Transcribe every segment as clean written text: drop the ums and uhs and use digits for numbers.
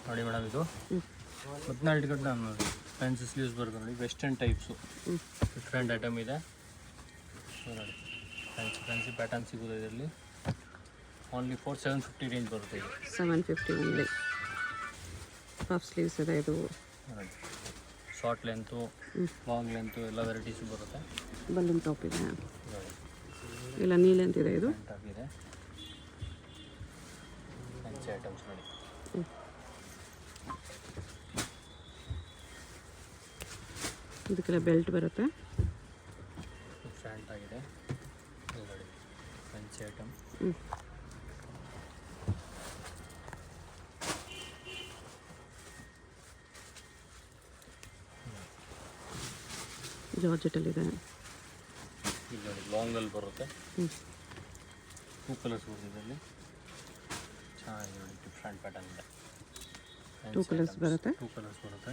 ನೋಡಿ ಮೇಡಮ್, ಇದು 14 ಟಿಕೆಟ್ ನೋಡಿ. ಫ್ಯಾನ್ಸಿ ಸ್ಲೀವ್ಸ್ ಬರುತ್ತೆ ನೋಡಿ, ವೆಸ್ಟರ್ನ್ ಟೈಪ್ಸು. ಡಿಫ್ರೆಂಟ್ ಐಟಮ್ ಇದೆ ನೋಡಿ. ಫ್ಯಾನ್ಸಿ ಪ್ಯಾಟರ್ನ್ ಸಿಗೋದು ಇದರಲ್ಲಿ. ಓನ್ಲಿ ಫಾರ್ 750 ರೇಂಜ್ ಬರುತ್ತೆ ಇದು. 750 ಓನ್ಲಿ. ಪಫ್ ಸ್ಲೀವ್ಸ್ ಇದೆ ಇದು. ನೋಡಿ, ಶಾರ್ಟ್ ಲೆಂತು, ಲಾಂಗ್ ಲೆಂತು ಎಲ್ಲ ವೆರೈಟೀಸು ಬರುತ್ತೆ. ಬಲೂನ್ ಟಾಪ್ ಇದೆ ನೋಡಿ, ಇಲ್ಲ ನೀ ಲೆಂತ್ ಇದೆ ಇದು. ಆಗಿದೆ ಫ್ಯಾನ್ಸಿ ಐಟಮ್ಸ್ ನೋಡಿ. ಇದಕ್ಕೆಲ್ಲ ಬೆಲ್ಟ್ ಬರುತ್ತೆ. ಫ್ರಂಟ್ ಆಗಿದೆ ನೋಡಿ, ಫ್ಯಾನ್ಸಿ ಐಟಮ್. ಜಾರ್ಜೆಟಲ್ಲಿದೆ. ಇದು ನೋಡಿ, ಲಾಂಗಲ್ಲಿ ಬರುತ್ತೆ. 2 ಕಲರ್ಸ್ ಬರುತ್ತೆ ಇದರಲ್ಲಿ. ಚೆನ್ನಾಗಿದೆ ನೋಡಿ, ಡಿಫ್ರೆಂಟ್ ಪ್ಯಾಟರ್ನ್ ಇದೆ. 2 ಕಲರ್ಸ್ ಬರುತ್ತೆ. 2 ಕಲರ್ಸ್ ಬರುತ್ತೆ.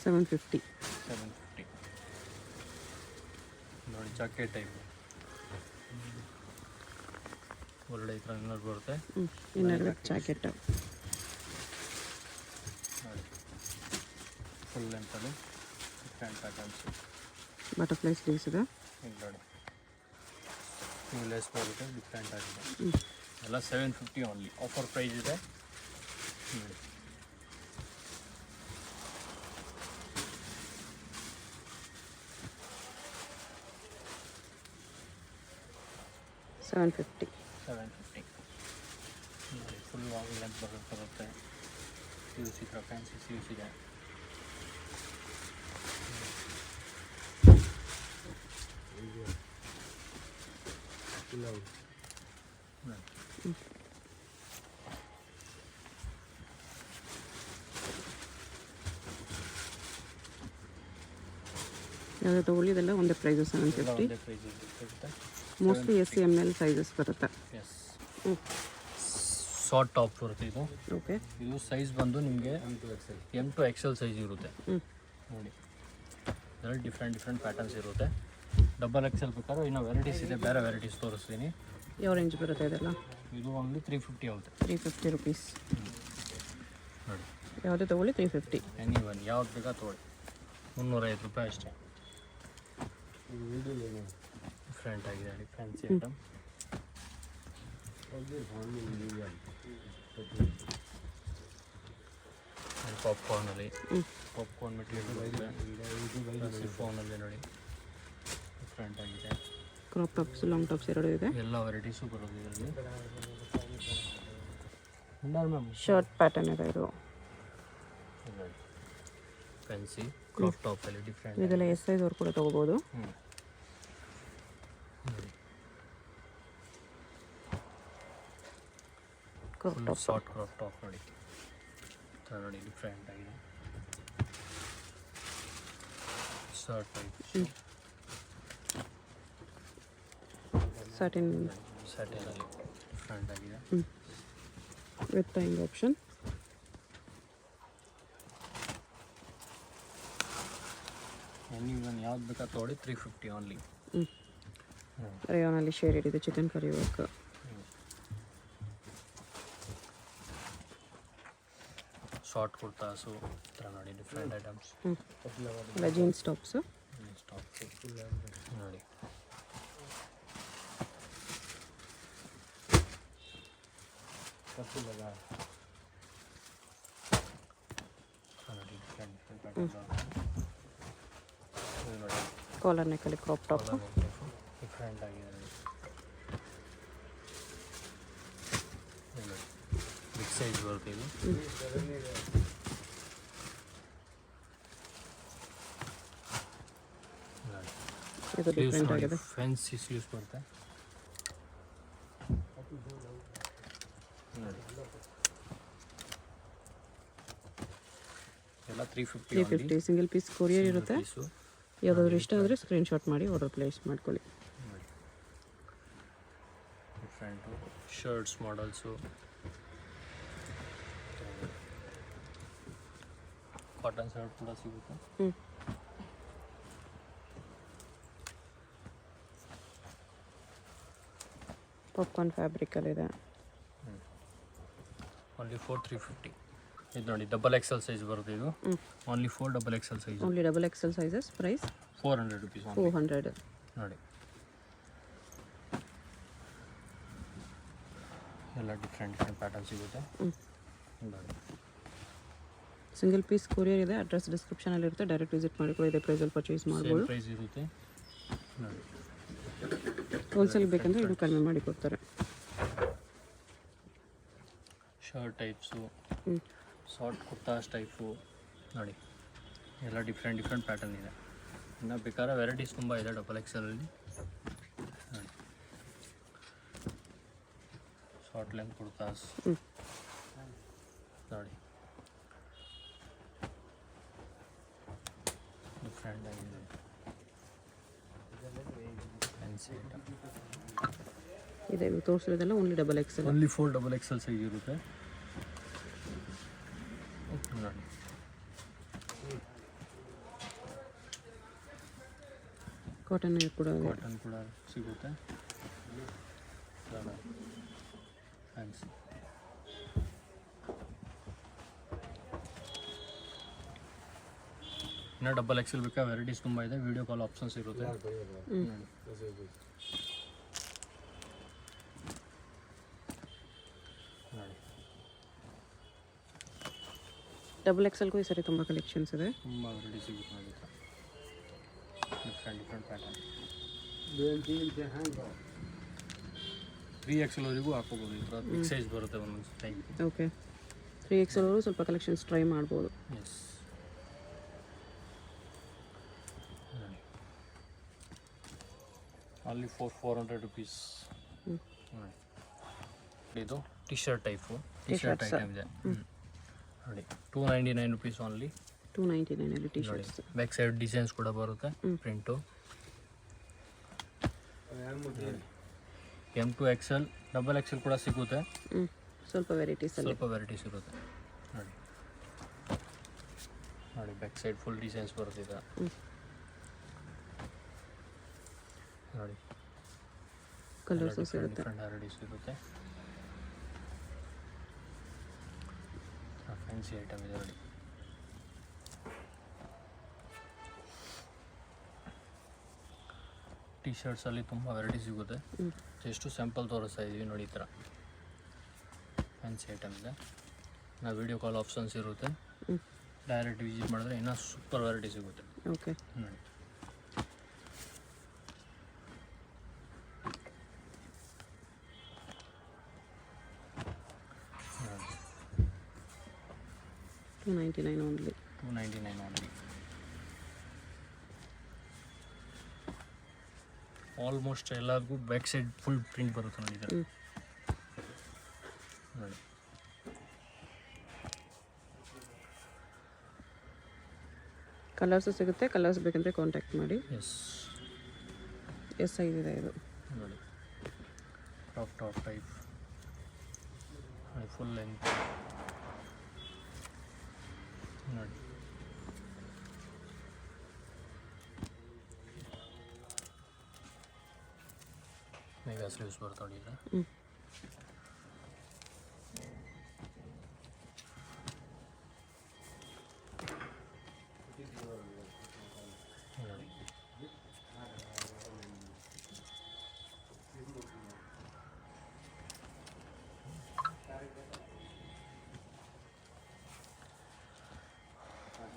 750 ನೋಡಿ, ಜಾಕೆಟ್ ಟೈಪ್ ಒಳ್ಳೆ ಈ ಥರ ಇನ್ನರ್ ಬರುತ್ತೆ. ಇನ್ನರ್ ಜಾಕೆಟ್ ನೋಡಿ, ಫುಲ್ ಲೆಂತಲ್ಲಿ ಡಿಫ್ರೆಂಟ್ ಪ್ಯಾಟರ್ನ್ಸ್. ಬಟರ್ಫ್ಲೈ ಸ್ಲೀವ್ಸ್ ಇದೆ. ಈಗ ನೋಡಿ, ಲೆಸ್ ಬರುತ್ತೆ, ಡಿಫ್ರೆಂಟ್ ಆಗಿದೆ. ಎಲ್ಲ 750 ಓನ್ಲಿ. ಆಫರ್ ಪ್ರೈಸ್ ಇದೆ ನೋಡಿ. $750 ನೋಡಿ, ಫುಲ್ ಲಾಂಗ್ ಲೆಂತ್ ಬರುತ್ತೆ. ಸ್ಲೀವ್ಸ್ ಈ ಥರ ಫ್ಯಾನ್ಸಿ ಸ್ಲೀವ್ಸ್ ಇದೆ. ಯಾವುದೇ ತೊಗೊಳ್ಳಿ ಇದೆಲ್ಲ ಒಂದೇ ಪ್ರೈಸು. 750. ಮೋಸ್ಟ್ಲಿ SML ಸೈಜಸ್ ಬರುತ್ತೆ. ಶಾರ್ಟ್ ಟಾಪ್ ಬರುತ್ತೆ ಇದು. ಓಕೆ, ಇದು ಸೈಜ್ ಬಂದು ನಿಮಗೆ M to XL ಸೈಜ್ ಇರುತ್ತೆ ನೋಡಿ. ಇದರಲ್ಲಿ ಡಿಫ್ರೆಂಟ್ ಪ್ಯಾಟರ್ನ್ಸ್ ಇರುತ್ತೆ. ಡಬಲ್ XL ಬೇಕಾದ್ರೆ ಇನ್ನೂ ವೆರೈಟೀಸ್ ಇದೆ, ಬೇರೆ ವೆರೈಟೀಸ್ ತೋರಿಸ್ತೀನಿ. ಯಾವ ರೇಂಜ್ ಬರುತ್ತೆ ಇದೆಲ್ಲ? ಇದು ಓನ್ಲಿ 350 ಆಗುತ್ತೆ. 350 ರುಪೀಸ್ ನೋಡಿ. ಯಾವುದೇ ತೊಗೊಳ್ಳಿ 350. ಎನಿವನ್ ಯಾವ್ದು ಬೇಕಾ ತೊಗೊಳ್ಳಿ. 350 ರೂಪಾಯಿ ಅಷ್ಟೇ. ಡಿಫ್ರೆಂಟ್ ಆಗಿದೆ ನೋಡಿ, ಫ್ಯಾನ್ಸಿ ಐಟಮ್. ಪಾಪ್ಕಾರ್ನಲ್ಲಿ ಪಾಪ್ಕಾರ್ನ್ ಮೆಟೀರಿಯಲ್ ಬರುತ್ತೆ. ಫೋನಲ್ಲಿ ನೋಡಿ, ಡಿಫ್ರೆಂಟ್ ಆಗಿದೆ. ಕ್ರಾಪ್ ಟಾಪ್ಸ್, ಲಾಂಗ್ ಟಾಪ್ಸ್ ಎರಡು ಇದೆ. ಎಲ್ಲ ವೆರೈಟೀಸು ಬರೋದು ಇದರಲ್ಲಿ. ಶರ್ಟ್ ಪ್ಯಾಟರ್ನ್ ಇದೆ ಇದು. ಫ್ಯಾನ್ಸಿ ಕ್ರಾಪ್ ಟಾಪಲ್ಲಿ ಡಿಫ್ರೆಂಟ್. ಇದೆಲ್ಲ ಎಸ್ ಸೈಜ್ ಅವ್ರು ಕೂಡ ತೊಗೋಬೋದು. Crop top, short crop top ನೋಡಿ. ನೋಡಿ, ಡಿಫ್ರೆಂಟ್ ಆಗಿದೆ. ಶರ್ಟ್ ಟೈಪ್ ಸ್ಯಾಟಿನಲ್ಲಿ ಡಿಫ್ರೆಂಟ್ ಆಗಿದೆ. With time option. ಎನಿವನ್ ಯಾವ್ದು ಬೇಕಾ ತೊಗೊಳ್ಳಿ. 350 ಓನ್ಲಿ. ರೇಯಾನಲ್ಲಿ ಶೇಡ್ ಇದೆ, chikankari work. Short kurtas ಈ ಥರ ನೋಡಿ, ಡಿಫ್ರೆಂಟ್ ಐಟಮ್ಸ್. ಎಲ್ಲ ಜೀನ್ಸ್ ಟಾಪ್ಸು. ನೋಡಿ, ಕಾಲರ್ ನೆಕ್ಕಲ್ಲಿ ಕ್ರಾಪ್ ಟಾಪ್ ಡಿಫ್ರೆಂಟ್ ಆಗಿದೆ. ಬಿಗ್ ಸೈಜ್ ಬರುತ್ತೆ ಇದು. ಇದು ಡಿಫ್ರೆಂಟ್ ಆಗಿದೆ. ಫ್ಯಾನ್ಸಿ ಸ್ಲೀವ್ಸ್ ಬರುತ್ತೆ ನೋಡಿ. ಎಲ್ಲ 350 ಸಿಂಗಲ್ ಪೀಸ್ ಕೊರಿಯರ್ ಇರುತ್ತೆ. ಯಾವುದಾದ್ರೂ ಇಷ್ಟ ಆದರೆ ಸ್ಕ್ರೀನ್ಶಾಟ್ ಮಾಡಿ ಆರ್ಡರ್ ಪ್ಲೇಸ್ ಮಾಡ್ಕೊಳ್ಳಿ. Different shirts models, cotton shirt ಕೂಡ ಸಿಗುತ್ತೆ. ಪಾಪ್ಕಾರ್ನ್ ಫ್ಯಾಬ್ರಿಕಲ್ಲಿದೆ. ಓನ್ಲಿ 350. ಇದು ನೋಡಿ ಡಬಲ್ ಎಕ್ಸೆಲ್ ಸೈಜ್ ಬರುತ್ತೆ ಇದು. Only 4 double XL size. Only double XL sizes. Price 400 rupees. 400. ನೋಡಿ ಎಲ್ಲ ಡಿಫ್ರೆಂಟ್ ಪ್ಯಾಟರ್ನ್ ಸಿಗುತ್ತೆ ನೋಡಿ. ಸಿಂಗಲ್ ಪೀಸ್ ಕೊರಿಯರ್ ಇದೆ. ಅಡ್ರೆಸ್ ಡಿಸ್ಕ್ರಿಪ್ಷನಲ್ಲಿ ಇರುತ್ತೆ. ಡೈರೆಕ್ಟ್ ವಿಸಿಟ್ ಮಾಡಿ ಕೂಡ ಇದೇ ಪ್ರೈಸಲ್ಲಿ ಪರ್ಚೇಸ್ ಮಾಡ್ಬೋದು. ಪ್ರೈಸ್ ಇರುತ್ತೆ ನೋಡಿ. ಹೋಲ್ಸೇಲ್ ಬೇಕಂದ್ರೆ ಇದು ಕಡಿಮೆ ಮಾಡಿ ಕೊಡ್ತಾರೆ. Shirt types, short kurtas type ನೋಡಿ ಎಲ್ಲ ಡಿಫ್ರೆಂಟ್ ಪ್ಯಾಟರ್ನ್ ಇದೆ. ಇನ್ನು ಬೇಕಾದ್ರೆ ವೆರೈಟೀಸ್ ತುಂಬ ಇದೆ ಡಬಲ್ ಎಕ್ಸೆಲಲ್ಲಿ ನೋಡಿ. ಶಾರ್ಟ್ ಲೆಂತ್ ಕುರ್ತಾಸ್ ನೋಡಿ ಡಿಫ್ರೆಂಟ್ ಆಗಿದೆ. ಇದೆ ತೋರಿಸಿರೋದೆಲ್ಲ only double XL. Only 4 double XL size ಇರುತ್ತೆ ನೋಡಿ. ಕಾಟನ್ ಕೂಡ ಸಿಗುತ್ತೆ ಫ್ಯಾನ್ಸಿ. ಇನ್ನು ಡಬಲ್ ಎಕ್ಸೆಲ್ ಬೇಕಾ ವೆರೈಟೀಸ್ ತುಂಬ ಇದೆ. ವಿಡಿಯೋ ಕಾಲ್ ಆಪ್ಷನ್ಸ್ ಇರುತ್ತೆ ನೋಡಿ. ಡಬಲ್ ಎಕ್ಸೆಲ್ಗೂ ಈ ಸರಿ ತುಂಬ ಕಲೆಕ್ಷನ್ಸ್ ಇದೆ. ತುಂಬ ವೆರೈಟಿ ಸಿಗುತ್ತೆ ನೋಡಿ. ಡಿಫ್ರೆಂಟ್ ಪ್ಯಾಟರ್ನ್ 3XL ವರೆಗೂ ಹಾಕೋಬೋದು. ಈ ಥರ ಬಿಗ್ ಸೈಜ್ ಬರುತ್ತೆ ಒಂದೊಂದು ಟೈಮ್. ಓಕೆ 3XL ಅವರು ಸ್ವಲ್ಪ ಕಲೆಕ್ಷನ್ಸ್ ಟ್ರೈ ಮಾಡ್ಬೋದು. ಎಸ್ ಅಲ್ಲಿ 400 rupees. ಇದು T shirt type. T shirt item ಇದೆ ನೋಡಿ. 299 rupees ಓನ್ಲಿ. 299 ಅಲ್ಲಿ T shirts. Back side designs ಕೂಡ ಬರುತ್ತೆ ಪ್ರಿಂಟು. M2XL ಡಬಲ್ ಎಕ್ಸೆಲ್ ಕೂಡ ಸಿಗುತ್ತೆ. ಸ್ವಲ್ಪ ವೆರೈಟೀಸ್ ಇರುತ್ತೆ ನೋಡಿ. ನೋಡಿ ಬ್ಯಾಕ್ ಸೈಡ್ ಫುಲ್ ಡಿಸೈನ್ಸ್ ಬರುತ್ತೆ ನೋಡಿ. ಕಲರ್ಸ್ ಸಿಗುತ್ತೆ. ಡಿಫ್ರೆಂಟ್ ವೆರೈಟೀಸ್ ಇರುತ್ತೆ. ಫ್ಯಾನ್ಸಿ ಐಟಮ್ ಇದೆ ನೋಡಿ. ಟಿ ಶರ್ಟ್ಸಲ್ಲಿ ತುಂಬ ವೆರೈಟಿ ಸಿಗುತ್ತೆ. ಎಷ್ಟು ಸ್ಯಾಂಪಲ್ ತೋರಿಸ್ತಾ ಇದ್ದೀವಿ ನೋಡಿ. ಈ ಥರ ಫ್ಯಾನ್ಸಿ ಐಟಮ್ ಇದೆ. ನಾವು ವಿಡಿಯೋ ಕಾಲ್ ಆಪ್ಷನ್ಸ್ ಇರುತ್ತೆ. ಡೈರೆಕ್ಟ್ ವಿಸಿಟ್ ಮಾಡಿದ್ರೆ ಇನ್ನೂ ಸೂಪರ್ ವೆರೈಟಿ ಸಿಗುತ್ತೆ. ಓಕೆ ನೋಡಿ 299 only. 299 only. ಆಲ್ಮೋಸ್ಟ್ ಎಲ್ಲದಕ್ಕೂ ಬ್ಯಾಕ್ ಸೈಡ್ ಫುಲ್ ಪ್ರಿಂಟ್ ಬರುತ್ತೆ ನೋಡಿ. ಇದರ ನೋಡಿ ಕಲರ್ಸ್ ಸಿಗುತ್ತೆ. ಕಲರ್ಸ್ ಬೇಕಂದ್ರೆ ಕಾಂಟ್ಯಾಕ್ಟ್ ಮಾಡಿ. ಎಸ್ ಸೈಜ್ ಇದೆ ಇದು ನೋಡಿ. ಟಾಪ್ ಟೈಪ್ ಫುಲ್ ಲೆಂತ್ ನೋಡಿ. ಮೆಗಾ ಸ್ಲೀವ್ಸ್ ಬರ್ತಾವೆ ಈಗ.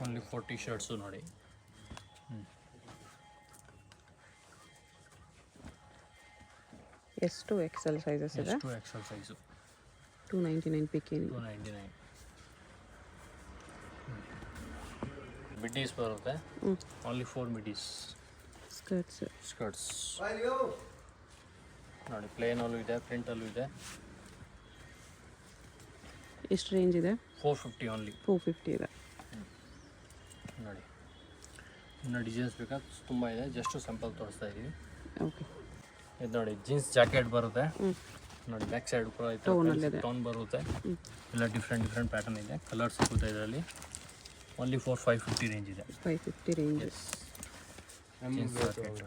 ಓನ್ಲಿ 40 ಶರ್ಟ್ಸು ನೋಡಿ. ಎಷ್ಟು ಎಕ್ಸೆಲ್ ಸೈಜಸ್ ಇದೆ? ಎಷ್ಟು ಎಕ್ಸೆಲ್ ಸೈಜು 299 ಪಿಕಿನಿ. 299 ಮಿಡೀಸ್ ಬರುತ್ತೆ. Only 4 midis. ಸ್ಕರ್ಟ್ಸ್ ನೋಡಿ. ಪ್ಲೇನಲ್ಲೂ ಇದೆ, ಪ್ರಿಂಟಲ್ಲೂ ಇದೆ. ಎಷ್ಟು ರೇಂಜ್ ಇದೆ? 450 ಓನ್ಲಿ. 450 ಇದೆ ನೋಡಿ. ಇನ್ನು ಡಿಸೈನ್ಸ್ ಬೇಕಾದ್ರೆ ತುಂಬ ಇದೆ. ಜಸ್ಟ್ ಸ್ಯಾಂಪಲ್ ತೋರಿಸ್ತಾ ಇದ್ದೀವಿ. ಓಕೆ ಇದು ನೋಡಿ ಜೀನ್ಸ್ ಜಾಕೆಟ್ ಬರುತ್ತೆ ನೋಡಿ. ಬ್ಯಾಕ್ ಸೈಡ್ ಕೂಡ ಟೋನ್ ಬರುತ್ತೆ. ಎಲ್ಲ ಡಿಫ್ರೆಂಟ್ ಪ್ಯಾಟರ್ನ್ ಇದೆ. ಕಲರ್ ಸಿಗುತ್ತೆ ಇದರಲ್ಲಿ. ಓನ್ಲಿ 550 ರೇಂಜ್ ಇದೆ. 550 ರೇಂಜ್. ಜೀನ್ಸ್ ಜಾಕೆಟ್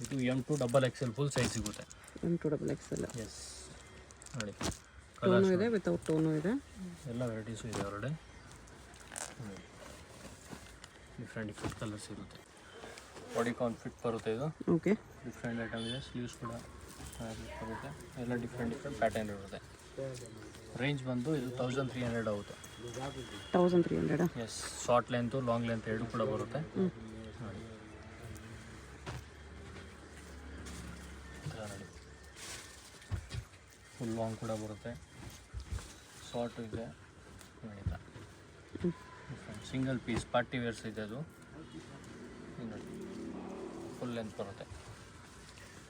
ಇದು M2 XL ಫುಲ್ ಸೈಜ್ ಸಿಗುತ್ತೆ. M2 XL. ಎಸ್ ನೋಡಿ. ಟೋನು ಇದೆ, ವಿತೌಟ್ ಟೋನು ಇದೆ. ಎಲ್ಲ ವೆರೈಟೀಸು ಇದೆ ಹೊರಗಡೆ. ಡಿಫ್ರೆಂಟ್ ಕಲರ್ಸ್ ಇರುತ್ತೆ. ಬಾಡಿ ಕಾನ್ಫಿಟ್ ಬರುತ್ತೆ ಇದು. ಓಕೆ. ಡಿಫ್ರೆಂಟ್ ಐಟಮ್ ಇದೆ. ಸ್ಲೀವ್ಸ್ ಕೂಡ ಬರುತ್ತೆ. ಎಲ್ಲ ಡಿಫ್ರೆಂಟ್ ಪ್ಯಾಟರ್ನ್ ಇರುತ್ತೆ. ರೇಂಜ್ ಬಂದು ಇದು 1300 ಆಗುತ್ತೆ. 1300. Yes, short length long length ಎರಡು ಕೂಡ ಬರುತ್ತೆ. ನೋಡಿ ನೋಡಿ, ಫುಲ್ ಲಾಂಗ್ ಕೂಡ ಬರುತ್ತೆ, ಶಾರ್ಟ್ ಇದೆ ನೋಡಿ. ಸಿಂಗಲ್ ಪೀಸ್ ಪಾರ್ಟಿ ವೇರ್ಸ್ ಇದೆ ಅದು. ನೋಡಿ ಫುಲ್ ಲೆಂತ್ ಬರುತ್ತೆ.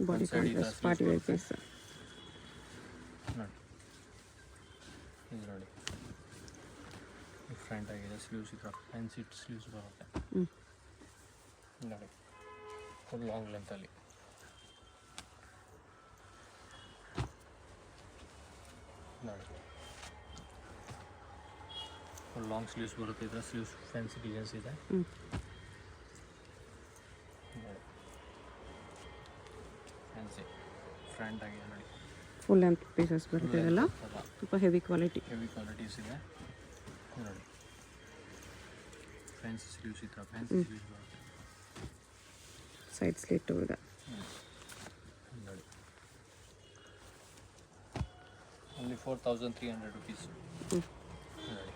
Body contrast party wear piece ನೋಡಿ. ಇದು ನೋಡಿ ಡಿಫ್ರೆಂಟ್ ಆಗಿದೆ. ಸ್ಲೀವ್ಸ್ ಇದ್ರ ಫ್ಯಾನ್ಸಿ ಸ್ಲೀವ್ಸ್ ಬರುತ್ತೆ ನೋಡಿ. ಫುಲ್ ಲಾಂಗ್ ಲೆಂತಲ್ಲಿ ನೋಡಿ. ಫುಲ್ ಲಾಂಗ್ ಸ್ಲೀವ್ಸ್ ಬರುತ್ತೆ. ಇದರ ಸ್ಲೀವ್ಸ್ ಫ್ಯಾನ್ಸಿ ಡಿಸೈನ್ಸ್ ಇದೆ ನೋಡಿ. ಫ್ಯಾನ್ಸಿ ಫ್ರಂಟ್ ಆಗಿದೆ ನೋಡಿ. ಫುಲ್ ಲೆಂತ್ ಪೀಸಸ್ ಬರುತ್ತೆ. ಇದೆಲ್ಲ ಸ್ವಲ್ಪ ಹೆವಿ ಕ್ವಾಲಿಟೀಸ್ ಇದೆ ನೋಡಿ. ಫ್ಯಾನ್ಸಿ ಸ್ಲೀವ್ಸ್ ಇದ್ರ ಫ್ಯಾನ್ಸಿ ಸ್ಲೀವ್ಸ್ ಬರುತ್ತೆ. ಸೈಡ್ ಸ್ಲಿಟ್ ಇದೆ ನೋಡಿ. ಓನ್ಲಿ 4300 rupees ನೋಡಿ.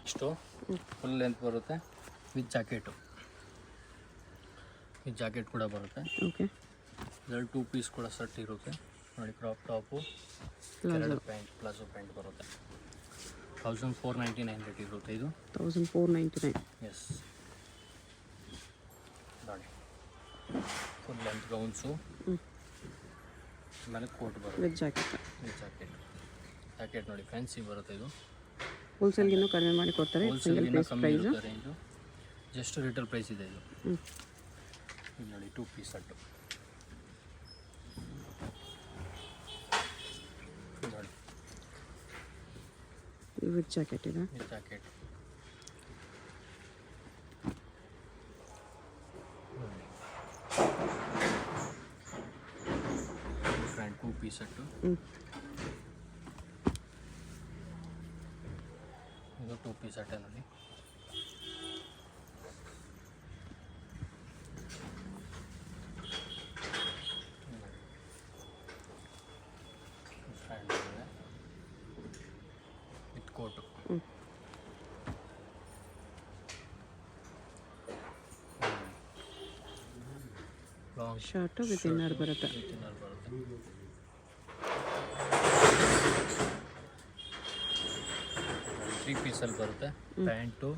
ಇಷ್ಟು ಫುಲ್ ಲೆಂತ್ ಬರುತ್ತೆ ವಿತ್ ಜಾಕೆಟು. ವಿತ್ ಜಾಕೆಟ್ ಕೂಡ ಬರುತ್ತೆ. ಓಕೆ. ಇದರಲ್ಲಿ 2 ಪೀಸ್ ಕೂಡ ಸೆಟ್ ಇರುತ್ತೆ ನೋಡಿ. ಕ್ರಾಪ್ ಟಾಪು, ಎರಡು ಪ್ಯಾಂಟ್, ಪ್ಲಾಜೋ ಪ್ಯಾಂಟ್ ಬರುತ್ತೆ. 1499 ರೇಟ್ ಇರುತ್ತೆ ಇದು. 1499. ಎಸ್ ನೋಡಿ. ಫುಲ್ ಲೆಂತ್ ಗೌನ್ಸು, ಆಮೇಲೆ ಕೋಟ್ ಬರುತ್ತೆ with jacket. With jacket. Jacket ನೋಡಿ ಫ್ಯಾನ್ಸಿ ಬರುತ್ತೆ ಇದು. ಹೋಲ್ಸೇಲ್ಗಿನ್ನೂ ಕಡಿಮೆ ಮಾಡಿ ಕೊಡ್ತಾರೆ. Single piece price range just retail price ಇದೆ ಇದು. ಇದು ನೋಡಿ 2 ಪೀಸ್ ಸೆಟ್ಟು ನೋಡಿ. ವಿತ್ ಜಾಕೆಟ್ ಇದೆ. With jacket different 2 piece set. ಇದು 2 ಪೀಸ್ ಸೆಟ್ ನೋಡಿ. With coat. Long shirt with inner ಬರುತ್ತೆ. ಇನ್ನರ್ ಬರುತ್ತೆ. 3 ಪೀಸಲ್ಲಿ ಬರುತ್ತೆ. ಪ್ಯಾಂಟು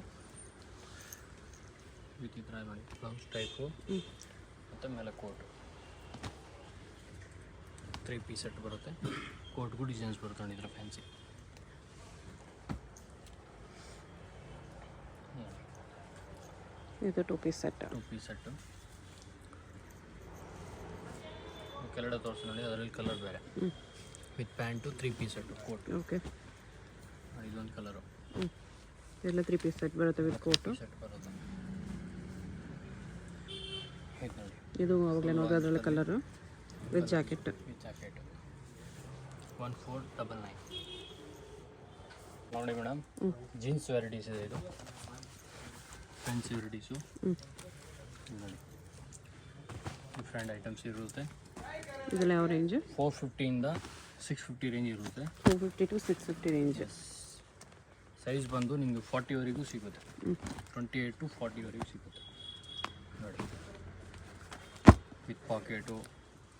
ವಿತ್ ಈ ಥರ ನೋಡಿ ಬ್ಲೌಸ್ ಟೈಪು ಮತ್ತು ಮೇಲೆ ಕೋಟು. 3 ಪೀಸ್ ಸೆಟ್ ಬರುತ್ತೆ. ಕೋಟ್ಗೂ ಡಿಸೈನ್ಸ್ ಬರುತ್ತೆ ನೋಡಿ ಇದರ ಫ್ಯಾನ್ಸಿ. ಇದು 2 ಪೀಸ್ ಸೆಟ್. 2 ಪೀಸ್ ಸೆಟ್ಟು ಕೆಳಗಡೆ ತೋರಿಸಿ ನೋಡಿ. ಅದರಲ್ಲಿ ಕಲರ್ ಬೇರೆ. With pant 3 piece set coat. Okay. ಇದೊಂದು ಕಲರು. ಎಲ್ಲ 3 ಪೀಸ್ ಸೆಟ್ ಬರುತ್ತೆ ವಿತ್ ಕೋಟು. ಸೆಟ್ ಬರುತ್ತೆ. ಇದು ನೋಡಿ. ಇದು ಅವಾಗಲೇ ನೋಡಿದ್ರೆ ಅದರಲ್ಲಿ colour with jacket. With jacket 1499 ನೋಡಿ ಮೇಡಮ್. ಜೀನ್ಸ್ ವೆರೈಟೀಸ್ ಇದೆ ಇದು. ಫ್ಯಾನ್ಸಿ ವೆರೈಟೀಸು ನೋಡಿ. ಡಿಫ್ರೆಂಟ್ ಐಟಮ್ಸ್ ಇರುತ್ತೆ. ಇದೆಲ್ಲ ಯಾವ ರೇಂಜ್? 450 ಇಂದ 650 ರೇಂಜ್ ಇರುತ್ತೆ. 450 to 650 ರೇಂಜ್. ಸೈಜ್ ಬಂದು ನಿಮಗೆ 40ವರೆಗೂ ಸಿಗುತ್ತೆ. 28 to 40ವರೆಗೂ ಸಿಗುತ್ತೆ ನೋಡಿ. ವಿತ್ ಪಾಕೆಟು,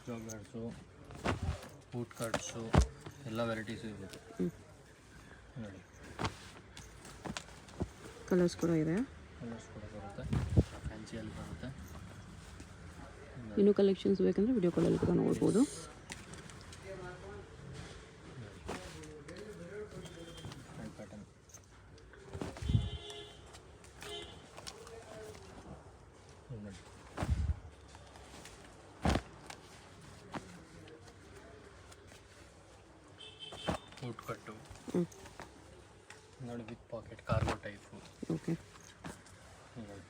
ಜಾಗರ್ಸು, ಬೂಟ್ ಕಟ್ಸು ಎಲ್ಲ ವೆರೈಟೀಸು ಇರುತ್ತೆ ನೋಡಿ. ಕಲರ್ಸ್ ಕೂಡ ಇದೆ. ಕಲರ್ಸ್ ಕೂಡ ಬರುತ್ತೆ. ಫ್ಯಾನ್ಸಿಯಲ್ಲಿ ಬರುತ್ತೆ. ಇನ್ನೂ ಕಲೆಕ್ಷನ್ಸ್ ಬೇಕಂದರೆ ವಿಡಿಯೋ ಕಾಲಲ್ಲಿ ಕೂಡ ನೋಡ್ಬೋದು. ಪ್ಯಾಟರ್ನ್ ಬೂಟ್ ಕಟ್ಟು ನೋಡಿ with packet cargo type. Okay. ನೋಡಿ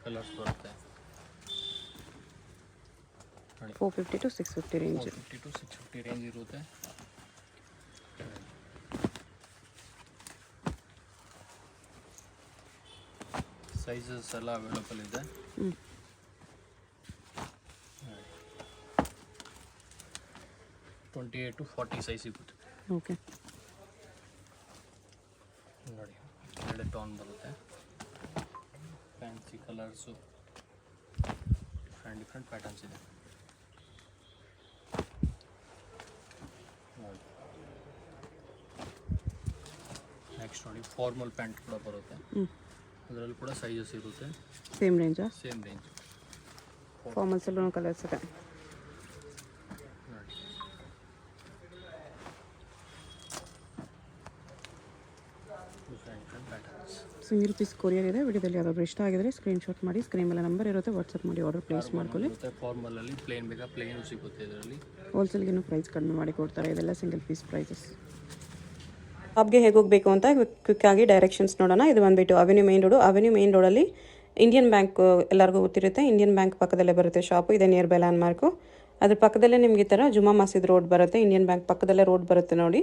ಕಲರ್ಸ್ ಬರುತ್ತೆ. 450 to 650 ರೇಂಜ್. 450 to 650 ರೇಂಜ್ ಇರುತ್ತೆ. ಸೈಜಸ್ ಎಲ್ಲ ಅವೈಲಬಲ್ ಇದೆ. 28 to 40 ಸೈಜ್ ಸಿಗುತ್ತೆ. ಓಕೆ, ನೋಡಿ ಒಳ್ಳೆ ಟೋನ್ ಬರುತ್ತೆ. ಫ್ಯಾನ್ಸಿ ಕಲರ್ಸು, ಡಿಫ್ರೆಂಟ್ ಪ್ಯಾಟರ್ನ್ಸ್ ಇದೆ ನೋಡಿ. ನೆಕ್ಸ್ಟ್ ನೋಡಿ ಫಾರ್ಮಲ್ ಪ್ಯಾಂಟ್ ಕೂಡ ಬರುತ್ತೆ. ಅದರಲ್ಲಿ ಕೂಡ ಸೈಜಸ್ ಇರುತ್ತೆ. ಸೇಮ್ ರೇಂಜಾ? Same range. ಫಾರ್ಮಲ್ಸಲ್ಲೂ ಕಲರ್ಸ್ ಇದೆ. ನೋಡಿ different patterns. Single piece courier ಇದೆ. ವಿಡಿಯೋದಲ್ಲಿ ಯಾವ್ದಾದ್ರು ಇಷ್ಟ ಆಗಿದ್ರೆ ಸ್ಕ್ರೀನ್ಶಾಟ್ ಮಾಡಿ, ಸ್ಕ್ರೀನ್ ಮೇಲೆ ನಂಬರ್ ಇರುತ್ತೆ, ವಾಟ್ಸಪ್ ಮಾಡಿ ಆರ್ಡರ್ ಪ್ಲೇಸ್ ಮಾಡ್ಕೊಳ್ಳಿ. ಫಾರ್ಮಲಲ್ಲಿ ಪ್ಲೇನ್ ಬೇಕಾ ಪ್ಲೇನು ಸಿಗುತ್ತೆ. ಇದರಲ್ಲಿ ಹೋಲ್ಸೇಲ್ಗಿನ್ನೂ ಪ್ರೈಸ್ ಕಡಿಮೆ ಮಾಡಿ ಕೊಡ್ತಾರೆ. ಇದೆಲ್ಲ ಸಿಂಗಲ್ ಪೀಸ್ ಪ್ರೈಸಸ್. ಶಾಪ್ಗೆ ಹೇಗೆ ಹೋಗಬೇಕು ಅಂತ ಕ್ವಿಕ್ ಆಗಿ ಡೈರೆಕ್ಷನ್ಸ್ ನೋಡೋಣ. ಇದು ಬಂದುಬಿಟ್ಟು avenue main road. Avenue main ರೋಡಲ್ಲಿ ಇಂಡಿಯನ್ ಬ್ಯಾಂಕ್ ಎಲ್ಲರಿಗೂ ಗೊತ್ತಿರುತ್ತೆ. ಇಂಡಿಯನ್ ಬ್ಯಾಂಕ್ ಪಕ್ಕದಲ್ಲೇ ಬರುತ್ತೆ ಶಾಪು. ಇದೆ ನಿಯರ್ ಬೈ ಲ್ಯಾಂಡ್ ಮಾರ್ಕು. ಅದ್ರ ಪಕ್ಕದಲ್ಲೇ ನಿಮಗೆ ಈ ಥರ ಜುಮಾ ಮಸೀದ್ ರೋಡ್ ಬರುತ್ತೆ. ಇಂಡಿಯನ್ ಬ್ಯಾಂಕ್ ಪಕ್ಕದಲ್ಲೇ ರೋಡ್ ಬರುತ್ತೆ ನೋಡಿ.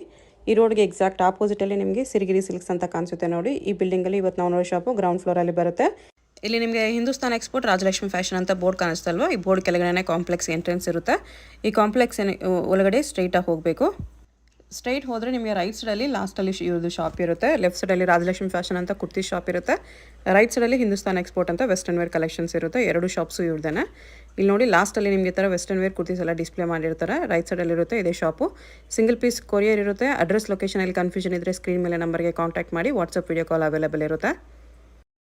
ಈ ರೋಡ್ಗೆ ಎಕ್ಸಾಕ್ಟ್ ಆಪೋಸಿಟಲ್ಲಿ ನಿಮಗೆ ಸಿರಿಗಿರಿ ಸಿಲ್ಕ್ಸ್ ಅಂತ ಕಾಣಿಸುತ್ತೆ ನೋಡಿ. ಈ ಬಿಲ್ಡಿಂಗಲ್ಲಿ ಇವತ್ತು ನಾವು ನೋಡೋ ಶಾಪು ಗ್ರೌಂಡ್ ಫ್ಲೋರಲ್ಲಿ ಬರುತ್ತೆ. ಇಲ್ಲಿ ನಿಮಗೆ ಹಿಂದೂಸ್ತಾನ್ ಎಕ್ಸ್ಪೋರ್ಟ್ ರಾಜಲಕ್ಷ್ಮಿ ಫ್ಯಾಷನ್ ಅಂತ ಬೋರ್ಡ್ ಕಾಣಿಸ್ತಲ್ವ, ಈ ಬೋರ್ಡ್ ಕೆಳಗಡೆ ಕಾಂಪ್ಲೆಕ್ಸ್ ಎಂಟ್ರೆನ್ಸ್ ಇರುತ್ತೆ. ಈ ಕಾಂಪ್ಲೆಕ್ಸ್ ಒಳಗಡೆ ಸ್ಟ್ರೈಟಾಗಿ ಹೋಗಬೇಕು. ಸ್ಟ್ರೈಟ್ ಹೋದರೆ ನಿಮಗೆ ರೈಟ್ ಸೈಡಲ್ಲಿ ಲಾಸ್ಟಲ್ಲಿ ಇವ್ರದ್ದು ಶಾಪ್ ಇರುತ್ತೆ. ಲೆಫ್ಟ್ ಸೈಡಲ್ಲಿ ರಾಜಲಕ್ಷ್ಮಿ ಫ್ಯಾಷನ್ ಅಂತ ಕುರ್ತಿ ಶಾಪ್ ಇರುತ್ತೆ. ರೈಟ್ ಸೈಡಲ್ಲಿ ಹಿಂದೂಸ್ತಾನ್ ಎಕ್ಸ್ಪೋರ್ಟ್ ಅಂತ ವೆಸ್ಟರ್ನ್ ವೇರ್ ಕಲೆಕ್ಷನ್ಸ್ ಇರುತ್ತೆ. ಎರಡು ಶಾಪ್ಸು ಇವ್ರದ್ದೇನೆ. ಇಲ್ಲಿ ನೋಡಿ ಲಾಸ್ಟಲ್ಲಿ ನಿಮಗೆ ಈ ಥರ ವೆಸ್ಟರ್ನ್ ವೇರ್ ಕುರ್ತೀಸ್ ಎಲ್ಲ ಡಿಸ್ಪ್ಲೇ ಮಾಡಿರ್ತಾರೆ. ರೈಟ್ ಸೈಡಲ್ಲಿ ಇರುತ್ತೆ ಇದೇ ಶಾಪು. ಸಿಂಗಲ್ ಪೀಸ್ ಕೊರಿಯರ್ ಇರುತ್ತೆ. ಅಡ್ರೆಸ್ ಲೊಕೇಶನಲ್ಲಿ ಕನ್ಫ್ಯೂಷನ್ ಇದ್ದರೆ ಸ್ಕ್ರೀನ್ ಮೇಲೆ ನಂಬರ್ಗೆ ಕಾಂಟ್ಯಾಕ್ಟ್ ಮಾಡಿ. ವಾಟ್ಸಪ್ ವಿಡಿಯೋ ಕಾಲ್ ಅವೈಲೇಬಲ್ ಇರುತ್ತೆ.